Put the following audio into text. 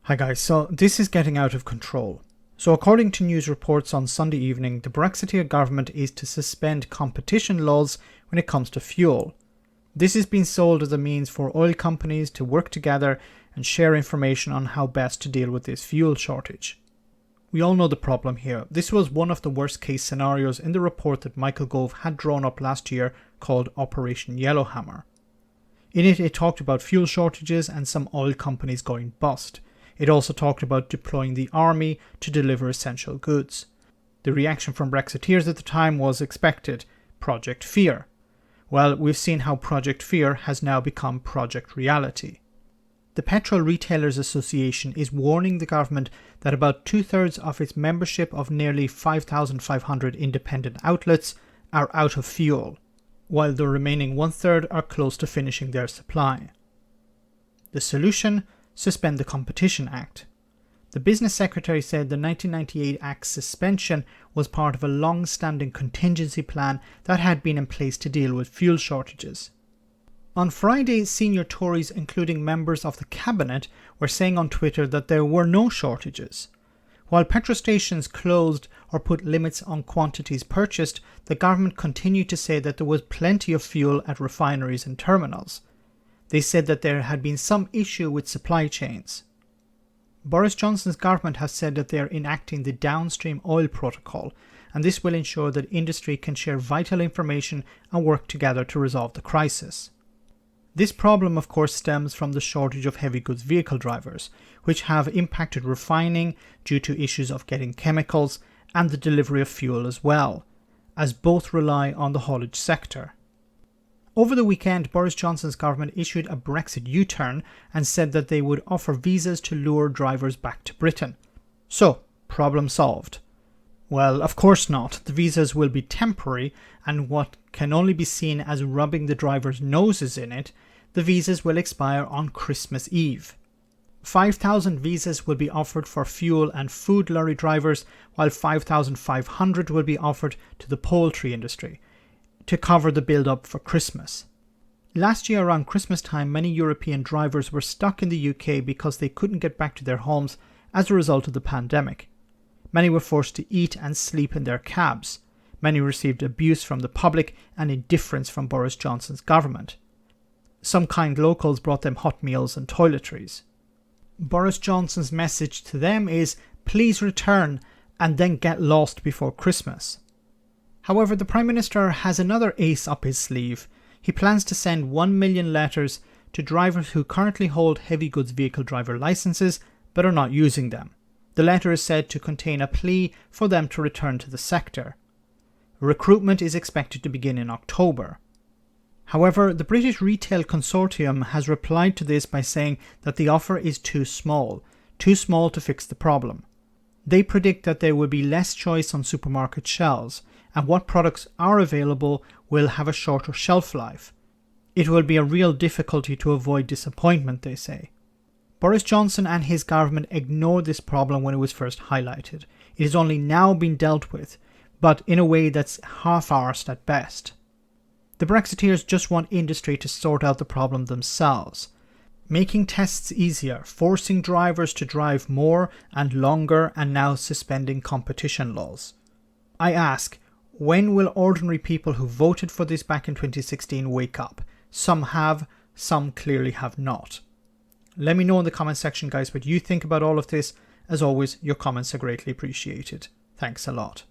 Hi guys, so this is getting out of control. So according to news reports on Sunday evening, the Brexiteer government is to suspend competition laws when it comes to fuel. This is being sold as a means for oil companies to work together and share information on how best to deal with this fuel shortage. We all know the problem here. This was one of the worst case scenarios in the report that Michael Gove had drawn up last year called Operation Yellowhammer. In it, it talked about fuel shortages and some oil companies going bust. It also talked about deploying the army to deliver essential goods. The reaction from Brexiteers at the time was expected: Project Fear. Well, we've seen how Project Fear has now become Project Reality. The Petrol Retailers Association is warning the government that about 2/3 of its membership of nearly 5,500 independent outlets are out of fuel, while the remaining 1/3 are close to finishing their supply. The solution? Suspend the Competition Act. The Business Secretary said the 1998 Act's suspension was part of a long-standing contingency plan that had been in place to deal with fuel shortages. On Friday, senior Tories, including members of the Cabinet, were saying on Twitter that there were no shortages. While petrol stations closed or put limits on quantities purchased, the government continued to say that there was plenty of fuel at refineries and terminals. They said that there had been some issue with supply chains. Boris Johnson's government has said that they are enacting the downstream oil protocol, and this will ensure that industry can share vital information and work together to resolve the crisis. This problem, of course, stems from the shortage of heavy goods vehicle drivers, which have impacted refining due to issues of getting chemicals and the delivery of fuel as well, as both rely on the haulage sector. Over the weekend, Boris Johnson's government issued a Brexit U-turn and said that they would offer visas to lure drivers back to Britain. So, problem solved. Well, of course not. The visas will be temporary, and what can only be seen as rubbing the drivers' noses in it, the visas will expire on Christmas Eve. 5,000 visas will be offered for fuel and food lorry drivers, while 5,500 will be offered to the poultry industry, to cover the build-up for Christmas. Last year around Christmas time, many European drivers were stuck in the UK because they couldn't get back to their homes as a result of the pandemic. Many were forced to eat and sleep in their cabs. Many received abuse from the public and indifference from Boris Johnson's government. Some kind locals brought them hot meals and toiletries. Boris Johnson's message to them is, please return and then get lost before Christmas. However, the Prime Minister has another ace up his sleeve. He plans to send 1 million letters to drivers who currently hold heavy goods vehicle driver licenses but are not using them. The letter is said to contain a plea for them to return to the sector. Recruitment is expected to begin in October. However, the British Retail Consortium has replied to this by saying that the offer is too small to fix the problem. They predict that there will be less choice on supermarket shelves, and what products are available will have a shorter shelf life. It will be a real difficulty to avoid disappointment, they say. Boris Johnson and his government ignored this problem when it was first highlighted. It is only now being dealt with, but in a way that's half-arsed at best. The Brexiteers just want industry to sort out the problem themselves. Making tests easier, forcing drivers to drive more and longer, and now suspending competition laws. I ask, when will ordinary people who voted for this back in 2016 wake up? Some have, some clearly have not. Let me know in the comment section, guys, what you think about all of this. As always, your comments are greatly appreciated. Thanks a lot.